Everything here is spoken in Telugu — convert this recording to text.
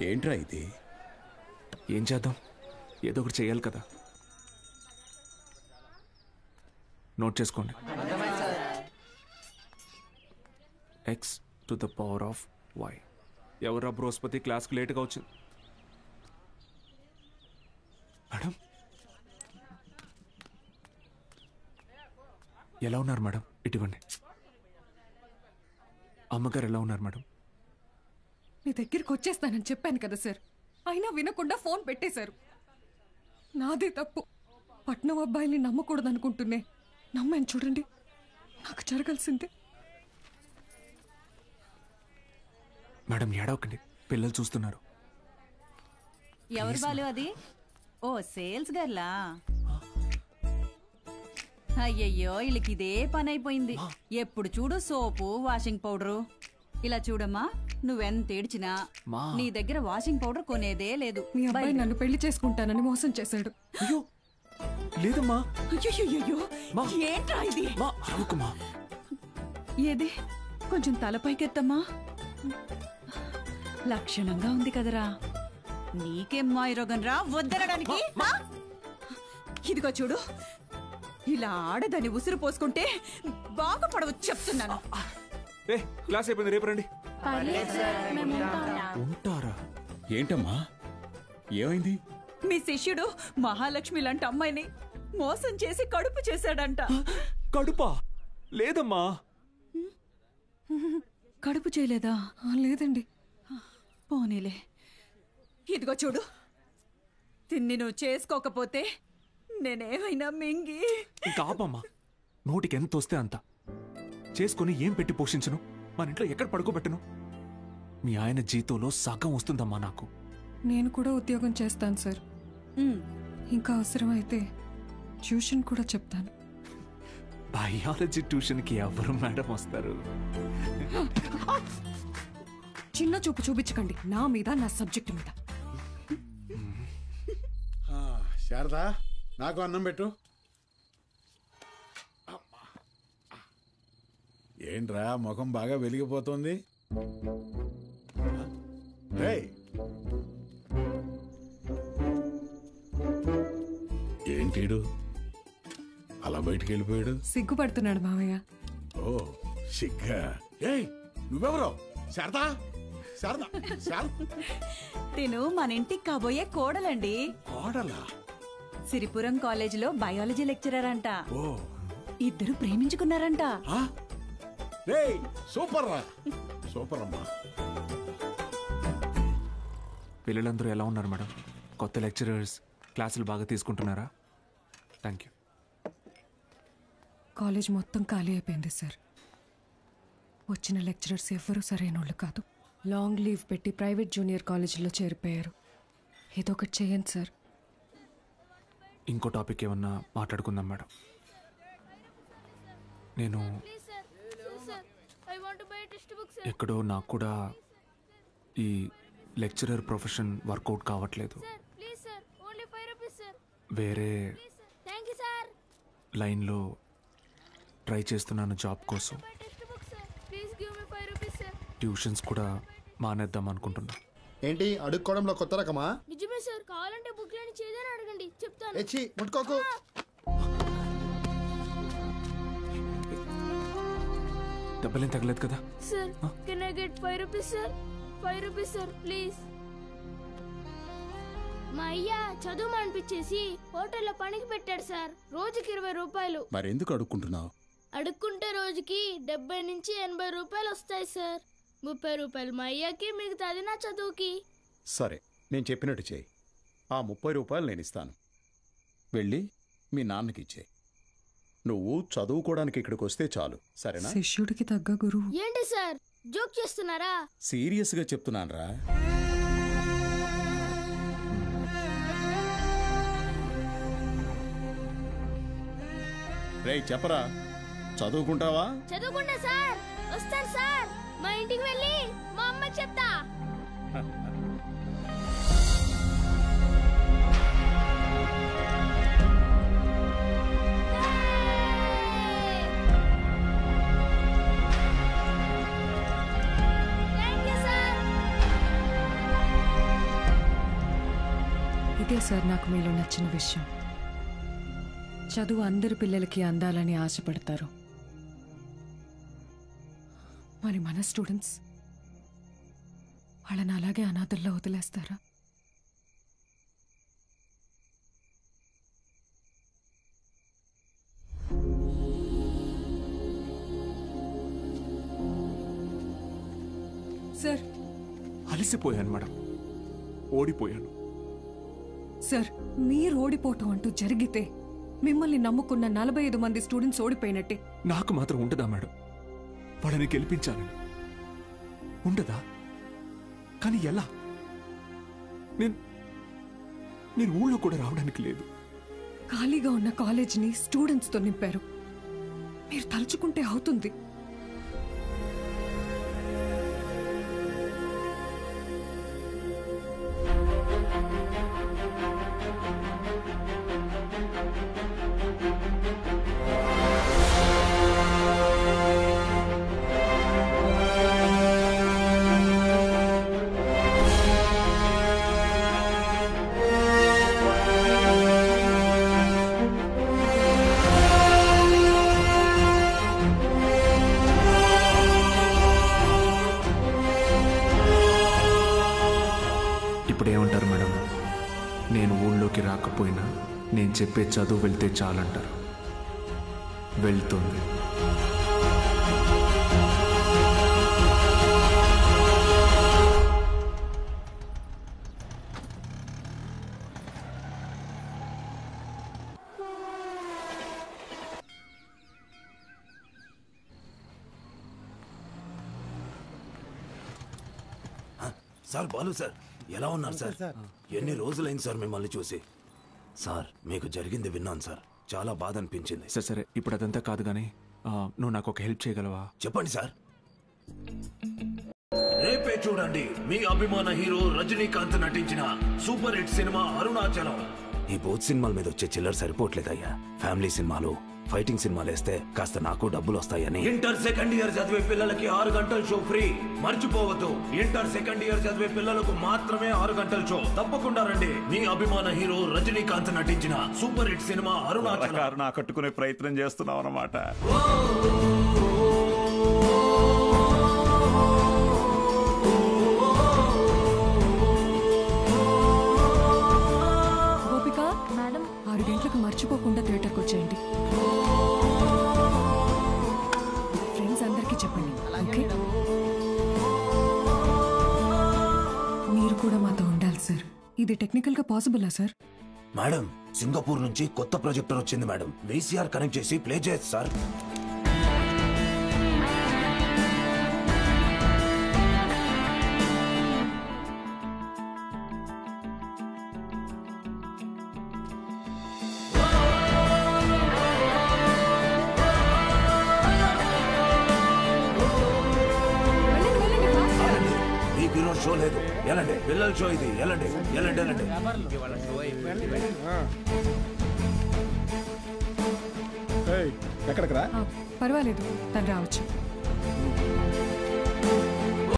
ఏంట్రా ఇది? ఏం చేద్దాం, ఏదో ఒకటి చేయాలి కదా. నోట్ చేసుకోండి. x⁴y. ఎవరా బృహస్పతి క్లాస్కి లేట్గా వచ్చింది? మేడం ఎలా ఉన్నారు మేడం? ఇటువంటి అమ్మగారు ఎలా ఉన్నారు మేడం? మీ దగ్గరికి వచ్చేస్తానని చెప్పాను కదా సార్, అయినా వినకుండా ఫోన్ పెట్టేశారు. నాదే తప్పు. పట్నం అబ్బాయిని నమ్మకూడదనుకుంటున్నే నమ్మాను చూడండి. నాకు జరగాల్సిందే. మేడం ఏడవకండి, పిల్లలు చూస్తున్నారు. ఎవరు బాలు అది? ఓ సేల్స్ గర్లా? అయ్యయ్యో, వీళ్ళకి ఇదే పని అయిపోయింది. ఎప్పుడు చూడు సోపు, వాషింగ్ పౌడరు. ఇలా చూడమ్మా, నువ్వెంత ఏడ్చినా నీ దగ్గర వాషింగ్ పౌడర్ కొనేదే లేదు. మీ అబ్బాయి నన్ను పెళ్లి చేసుకుంటానని మోసం చేశాడు. అయ్యో లేదమ్మా. అయ్యో ఏంట్రా ఇది? ఏది కొంచెం తలపైకెత్తమ్మా. లక్షణంగా ఉంది కదరా. నీకేం మాయరోగం రా వద్దనడానికి? ఇదిగో చూడు, ఇలా ఆడదని ఉసురు పోసుకుంటే బాగుపడవచ్చు చెప్తున్నాను. క్లాస్ అయిపోయింది, రేపు రండి. ఉంటారా? ఏంటమ్మా ఏమైంది? మీ శిష్యుడు మహాలక్ష్మి లాంటి అమ్మాయిని మోసం చేసి కడుపు చేశాడంట. కడుపా? లేదమ్మా. కడుపు చేయలేదా? లేదండి. పోనీలే. ఇదిగో చూడు, తిన్ని నువ్వు చేసుకోకపోతే నేనేమైనా మింగి. ఇంకా ఆపమ్మా. నోటికి ఎంత వస్తే అంత చేసుకుని ఏం పెట్టి పోషించను? మన ఇంట్లో ఎక్కడ పడుకోబెట్టను? మీ ఆయన జీతంలో సగం వస్తుందమ్మా నాకు. నేను కూడా ఉద్యోగం చేస్తాను సార్. ఇంకా అవసరమైతే ట్యూషన్ కూడా చెప్తాను. బయాలజీ ట్యూషన్కి ఎవరు మేడం వస్తారు? చిన్న చూపు చూపించకండి నా మీద, నా సబ్జెక్ట్ మీద. శారదా, నాకు అన్నం పెట్టు. ఏంట్రా ముఖం బాగా వెలిగిపోతుంది? ఏంటీడు అలా బయటికి వెళ్ళిపోయాడు? సిగ్గుపడుతున్నాడు మావయ్య. ఓ సిగ్గా? ఏయ్ నువ్వెవరో? శారదా, శారదా, తిను మన ఇంటికి కాబోయే కోడలండి. కోడలా? సిరిపురం కాలేజీలో బయాలజీ లెక్చరర్ అంట. ఓ, ఇద్దరు ప్రేమించుకున్నారంట. సూపర్ రా, సూపర్ అమ్మా. పిల్లలందరూ ఎలా ఉన్నారు మేడం? కొత్త లెక్చరర్స్ క్లాసులు బాగా తీసుకుంటున్నారా? Thank you. కాలేజ్ మొత్తం ఖాళీ అయిపోయింది సార్. వచ్చిన లెక్చరర్స్ ఎవ్వరూ సరైన వాళ్ళు కాదు. లాంగ్ లీవ్ పెట్టి ప్రైవేట్ జూనియర్ కాలేజీలో చేరిపోయారు. ఏదో ఒకటి చేయండి సార్. ఇంకో టాపిక్ ఏమన్నా మాట్లాడుకుందాం మేడం. నేను ఎక్కడో నాకు కూడా ఈ లెక్చరర్ ప్రొఫెషన్ వర్కౌట్ కావట్లేదు. వేరే లైన్లో ట్రై చేస్తున్నాను జాబ్ కోసం. ట్యూషన్స్ కూడా మానేద్దాం అనుకుంటున్నా. ఏంటి అడుక్కోవడంలో కొత్త రకమా? నిజమే సార్, కావాలంటే బుక్ లేని చేదని అడగండి, చెప్తాను. ఎచ్చి ముట్టుకోకు. దెబ్బలేం తగలేదు కదా? Sir can I get 5 rupees sir? 5 rupees sir please. మా అయ్య చదువు అనిపించేసి హోటల్లో పనికి పెట్టాడు సార్. రోజుకి 20 రూపాయలు. మరెందుకు అడుక్కుంటున్నావు? అడుక్కుంటే రోజుకి 70 నుంచి 80 రూపాయలు వస్తాయి సార్. 30 రూపాయలు మా అయ్యకి, మిగతాది నా చదువుకి. సరే, నేను చెప్పినట్టు చేయి. ఆ 30 రూపాయలు నేను ఇస్తాను. వెళ్ళి మీ నాన్నకి ఇచ్చే. నువ్వు చదువుకోవడానికి ఇక్కడికి వస్తే చాలు, సరేనా? శిష్యుడికి తగ్గ గురువు. ఏంటి సార్ జోక్ చేస్తున్నారా? సీరియస్గా చెప్తున్నానురా. రేయ్ చెప్పరా, చదువుకుంటావా? చదువుకుంటా సార్. వస్తాను సార్. మా ఇంటికి వెళ్ళి మా అమ్మకి చెప్తా. ఇదే సార్ నాకు మీలో నచ్చిన విషయం. చదువు అందరి పిల్లలకి అందాలని ఆశపడతారు. మరి మన స్టూడెంట్స్ వాళ్ళని అలాగే అనాథల్లో వదిలేస్తారా? సార్, అలసిపోయాను మేడం, ఓడిపోయాను. సార్, మీరు ఓడిపోవటం అంటూ జరిగితే మిమ్మల్ని నమ్ముకున్న 45 మంది స్టూడెంట్స్ ఓడిపోయినట్టే. నాకు మాత్రం ఉండదా మేడం? వాళ్ళని గెలిపించాలని ఉండదా? కానీ ఎలా? నేను ఊళ్ళో కూడా రావడానికి లేదు. ఖాళీగా ఉన్న కాలేజీని స్టూడెంట్స్తో నింపారు. మీరు తలుచుకుంటే అవుతుంది. ఇప్పుడేమంటారు మేడం? నేను ఊళ్ళోకి రాకపోయినా నేను చెప్పే చదువు వెళ్తే చాలంటారు. వెళ్తుంది. సార్, బాలు సార్, ఎలా ఉన్నారు సార్? ఎన్ని రోజులైంది సార్ మిమ్మల్ని చూసి. సార్, మీకు జరిగింది విన్నాను సార్, చాలా బాధ అనిపించింది. సరే సరే, ఇప్పుడు అదంతా కాదు కానీ నువ్వు నాకు ఒక హెల్ప్ చేయగలవా? చెప్పండి సార్. రేపే చూడండి మీ అభిమాన హీరో రజనీకాంత్ నటించిన సూపర్ హిట్ సినిమా అరుణాచలం. ఈ బోత్ సినిమాల మీద వచ్చే చిల్లర సరిపోవట్లేదయ్యా. ఫ్యామిలీ సినిమాలు, ఫైటింగ్ సినిమాలు వేస్తే కాస్త నాకు డబ్బులు వస్తాయని. ఇంటర్ సెకండ్ ఇయర్ చదివే పిల్లలకి 6 గంటల షో ఫ్రీ. మర్చిపోవద్దు, ఇంటర్ సెకండ్ ఇయర్ చదివే పిల్లలకు మాత్రమే 6 గంటల షో. తప్పకుండా రండి. మీ అభిమాన హీరో రజనీకాంత్ నటించిన సూపర్ హిట్ సినిమా అరుణాచలం. కట్టుకునే ప్రయత్నం చేస్తున్నావు అన్నమాట. గోపిక మేడం, 6 గంటలకు మర్చిపోకుండా థియేటర్కి వచ్చేయండి. ఫ్రెండ్స్ అందరికీ చెప్పండి, ఓకే? మీరు కూడా మాతో ఉండాలి సార్. ఇది టెక్నికల్గా పాసిబులా సార్? మేడం, సింగపూర్ నుంచి కొత్త ప్రొజెక్టర్ వచ్చింది మేడం. వీసీఆర్ కనెక్ట్ చేసి ప్లే చేయొచ్చు సార్. షో లేదు, ఎలాంటి పిల్లల షో ఇది. ఎలాంటి ఎలాంటి ఎలాంటి ఎక్కడికి రా? పర్వాలేదు, తను రావచ్చు.